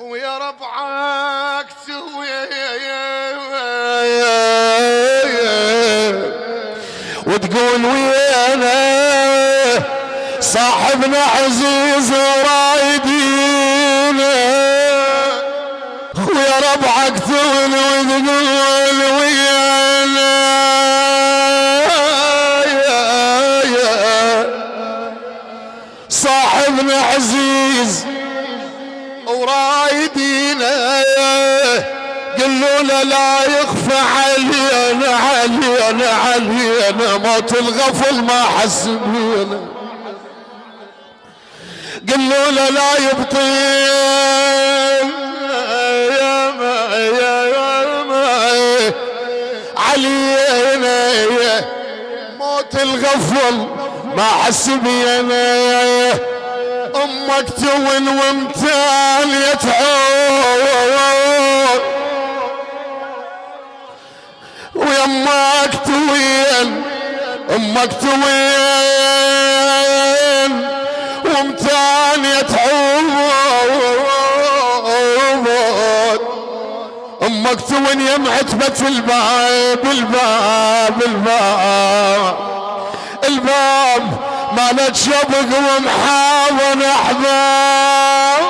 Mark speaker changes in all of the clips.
Speaker 1: ويا ربعك سوي
Speaker 2: وتقول ويانا صاحبنا عزيز ورايدينا، ويا ربعك تقول وتقول ويانا صاحبنا عزيز ورايدينا. قلوا له لا يخفى علينا موت الغفل ما حس بينا. قلوا له لا يبطل يا ما علينا موت الغفل ما حس بينا. امك تون وامتال يتعور ويمك توين، امك توين وامتال يتعور. امك توين يم عتبة الباب مالت شبق ومحاضن احباب.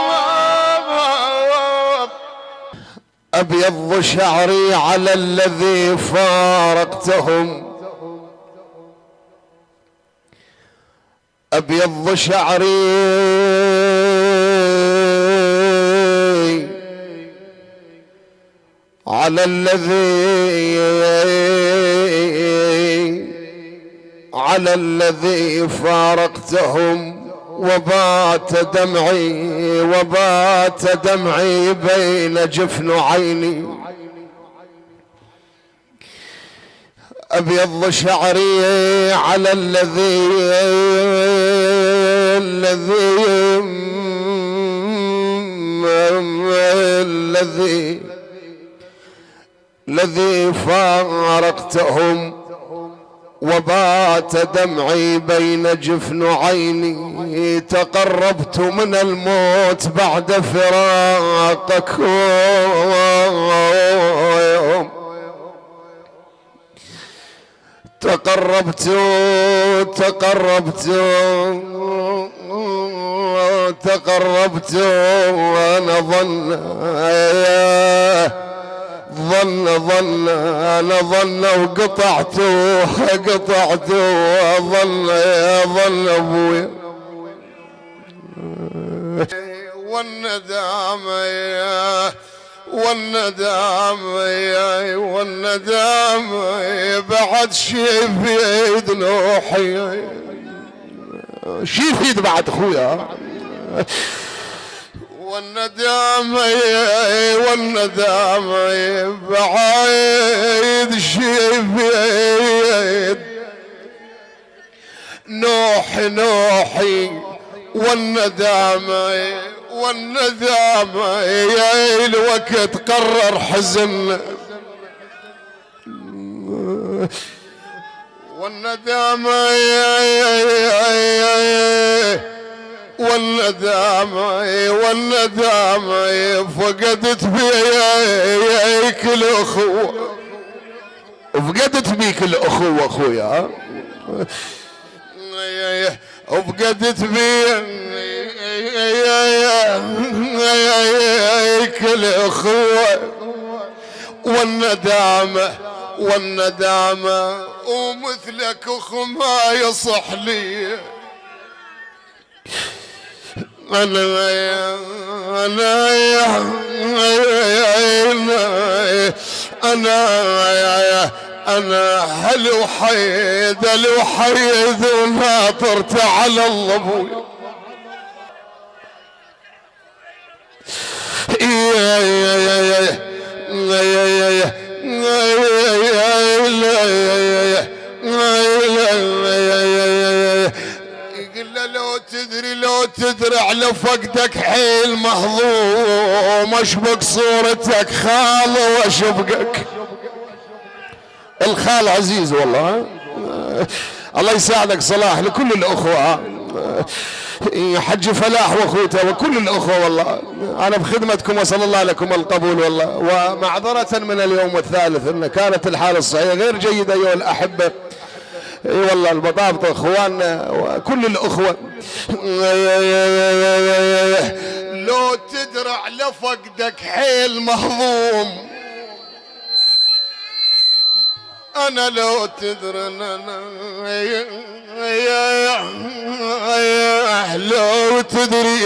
Speaker 2: ابيض شعري على الذي فارقتهم، ابيض شعري على الذي فارقتهم. وبات دمعي بين جفن عيني. ابيض شعري على الذي فارقتهم. وبات دمعي بين جفن عيني. تقربت من الموت بعد فراقكم. تقربت وانا ظن وقطعت ظن ابويا. والندامة بعد شي في ايد نوحي، شي في ايد بعد اخويا. والندامة بعيد شي بيد نوحي. والندامة يا الوقت قرر حزن. والندامة فقدت بيك الأخوة، فقدت بيك الأخوة أخويا. وفقدت بيك الأخوة. والندامة ومثلك أخو ما يصح لي. أنا هلو حيد وناطرت على الله ابويا. لو تدري على فقدك حيل مهضوم. اشبك صورتك خال واشبقك. الخال عزيز والله. الله يساعدك صلاح لكل الاخوة.
Speaker 3: حج فلاح واخوته وكل الاخوه، والله انا بخدمتكم واسال الله لكم القبول والله. ومعذره من اليوم الثالث ان كانت الحاله الصحيه غير جيده ايها الاحبه. اي والله البطابط اخواننا وكل الاخوه.
Speaker 2: لو تدرع لفقدك حيل مهضوم، انا لو تدري لو تدري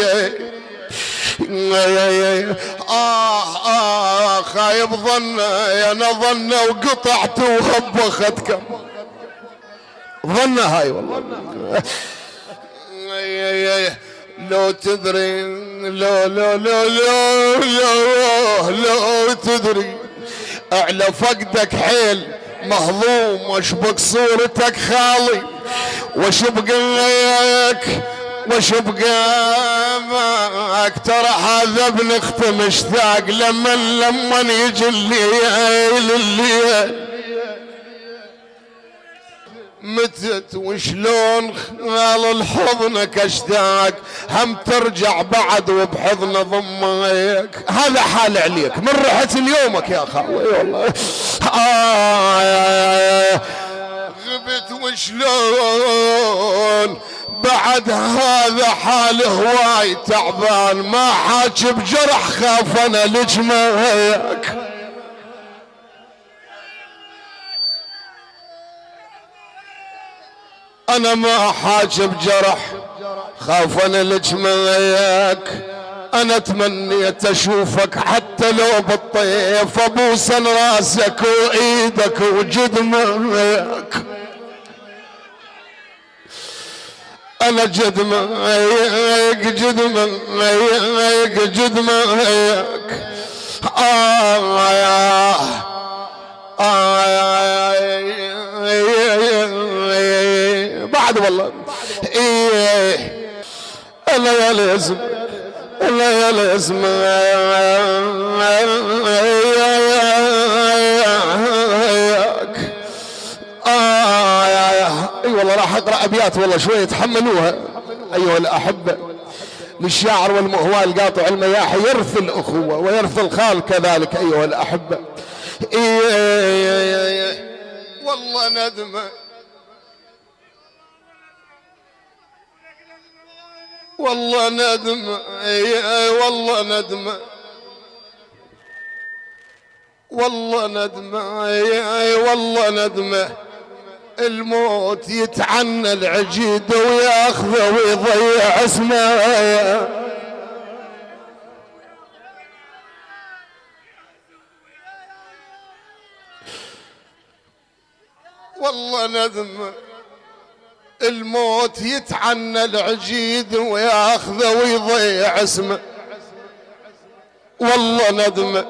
Speaker 2: خايب ظن انا ظن وقطعت وخبختكم ظن هاي والله. لو تدري لو تدري اعلى فقدك حيل مهضوم، واشبك صورتك خالي واشبقك ترى هذا ابن اخت مشتاق لما يجي الليل متت وشلون خال الحضنك اشتاق، هم ترجع بعد وبحضن ضمك. هذا حال عليك من رحت اليومك يا خاوي والله. غبت وشلون بعد هذا حال هواي تعبان، ما حاجي بجرح خاف انا لجمعك. انا ما حاجب جرح خاف انا لجمعك. انا تمنيت اشوفك حتى لو بالطيف، ابوسن راسك وايدك وجدمك. انا جدمك بعد والله. انا يا لازم اي والله راح اقرا ابيات والله شويه تحملوها ايها الاحبه. للشاعر والمهوال قاطع المياحي يرث الاخوه ويرث الخال كذلك ايها الاحبه. والله ندمه والله ندمه والله ندمه والله ندمه والله ندمه. الموت يتعنى العجيد وياخذه ويضيع اسمه. والله ندمه الموت يتعنى العجيد وياخذه ويضيع اسمه. والله ندمه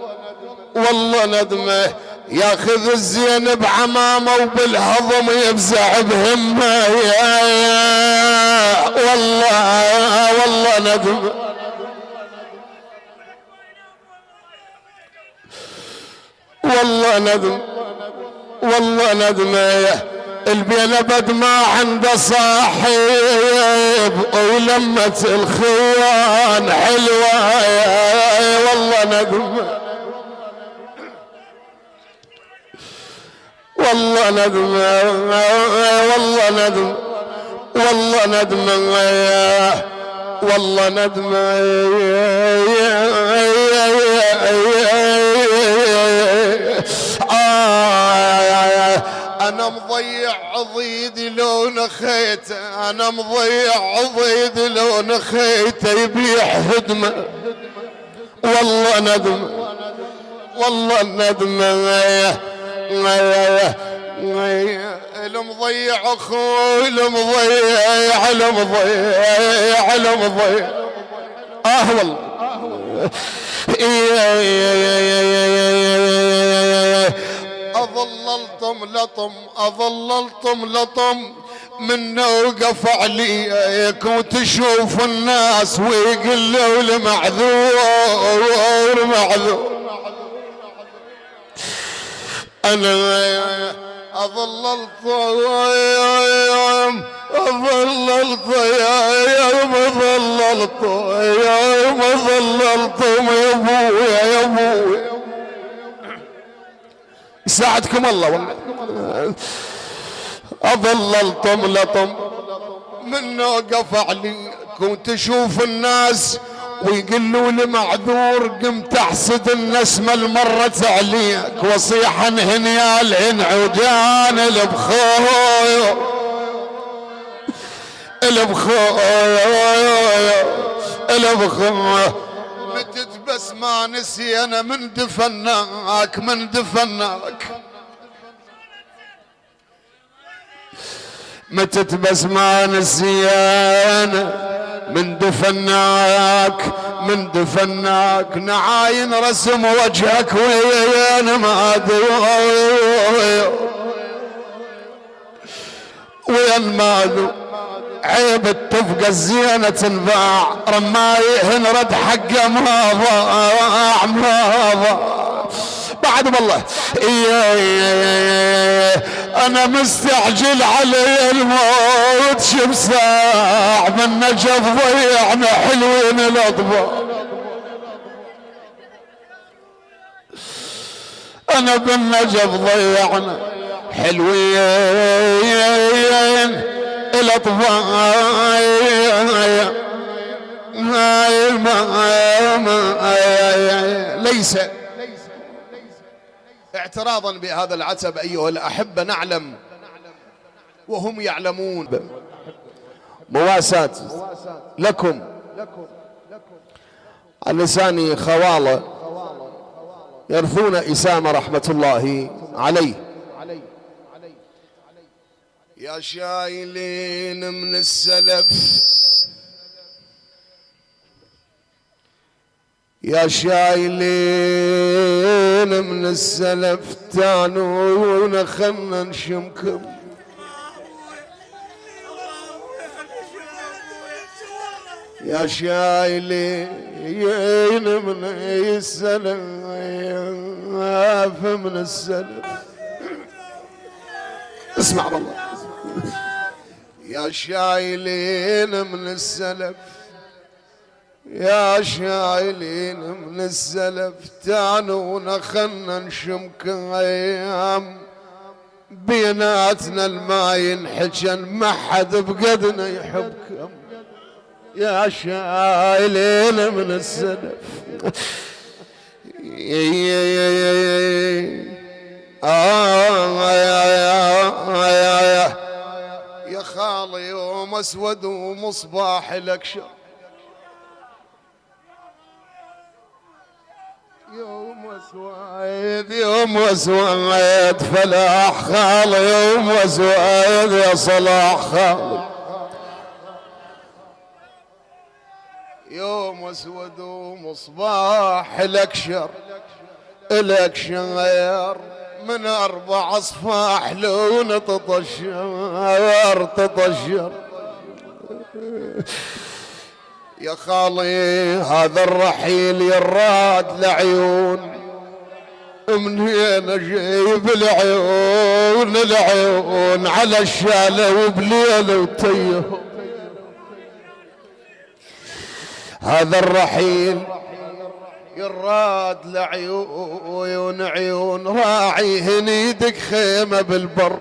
Speaker 2: والله ندمه ياخذ الزين بعمامه وبالهضم يفزع بهمه. والله ندمه والله ندم والله ندمه. البين ابد ما عنده صاحب ولمة الخيان حلوة. والله ندم والله ندم والله ندم والله ندم والله ندم. انا مضيع عضيدي لو نخيته، انا مضيع عضيدي لو نخيته يبيع هدمه. والله ندم والله ندم. المضيع اخوي المضيع المضيع والله. اظللتم لطم من وقف عليك وتشوف الناس ويقلوا المعذور معذور. انا اظللتم ظللت يا ما ظللت يا ما ظللتم يا ابويا يا ابويا. يساعدكم الله والله. اظللتم لطم من وقف عليكم تشوف الناس ويقولوا لي معذور، قمت احسد النسمة المرت عليك وصيحا هنيا الهن عجان البخويا البخويا البخويا. متت بس ما نسي انا من دفناك من دفناك. متت بس ما نسي انا من دفناك من دفناك. نعاين رسم وجهك وين ما وين ما عيب التفقة الزينة تنباع، رمايهن رد حقه ما ضاع ما ضاع. بعد والله انا مستعجل علي الموت شب ساع من نجف ضيعنا حلوين الاطباق. انا بالنجف ضيعنا حلوين الاطباق. ليس اعتراضا بهذا العتب ايها الاحبه نعلم وهم يعلمون مواساة لكم اللساني خواله يرثون اسامه رحمه الله عليه. يا شايلين من السلف يا شايلين من السلف تانونا خلنا نشمكم. يا شايلين من السلف من السلف اسمع والله. يا شايلين من السلف يا شايلين من السلف تانونا خلنا نشمكم. ايام بيناتنا الما ينحجن ما حد بقدنا يحبكم. يا شايلين من السلف يا خالي يوم اسود ومصباح الاكشر. يوم اسود يوم اسود فلاح خالي يوم اسود يا صلاح خالي. يوم اسود ومصباح الاكشر الاكشر من 4 اصفاح لون تطشر تطشر. يا خالي هذا الرحيل يراد لعيون من هنا جايب العيون العيون على الشالة وبليلة وتيه. هذا الرحيل يراد لعيون عيون راعي هنيدك خيمة بالبر.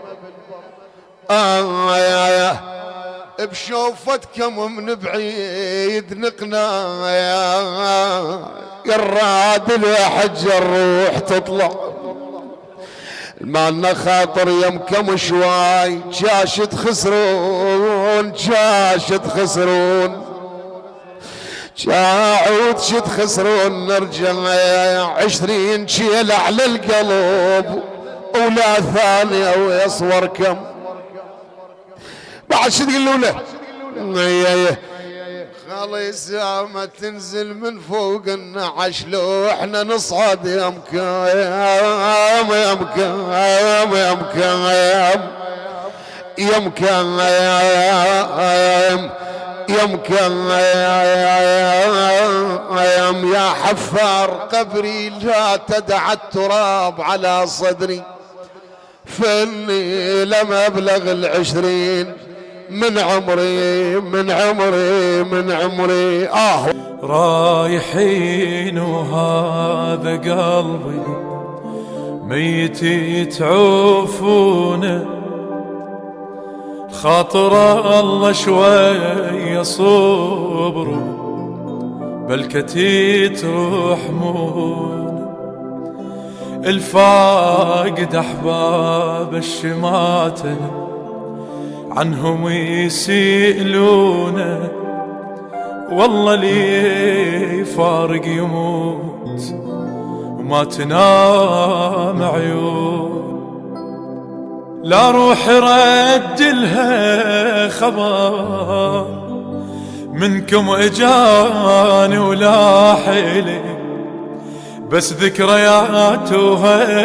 Speaker 2: بشوفتكم من بعيد نقنا يراد الحج الروح تطلع. مالنا خاطر يمكم شواي جاشت خسرون جاشت خسرون جاعود شد خسرون. نرجع 20 شيل على القلب ولا ثانية ويصور كم. بعد شو تقولوا له خالي سامة تنزل من فوق النعش لو احنا نصعد يمكن يمكن يمكن يمكن يا حفار قبري لا تدع التراب على صدري فاني لم ابلغ 20 من عمري من عمري من عمري.
Speaker 4: رايحين وهذا قلبي ميت يتعوفونه، خاطر الله شوي صبروا بلكتي ترحمون. الفاقد أحباب الشماتة عنهم يسئلونه، والله لي فارق يموت وما تنام عيون. لا روح رد لها خبر منكم اجاني ولا حيلي، بس ذكرياتها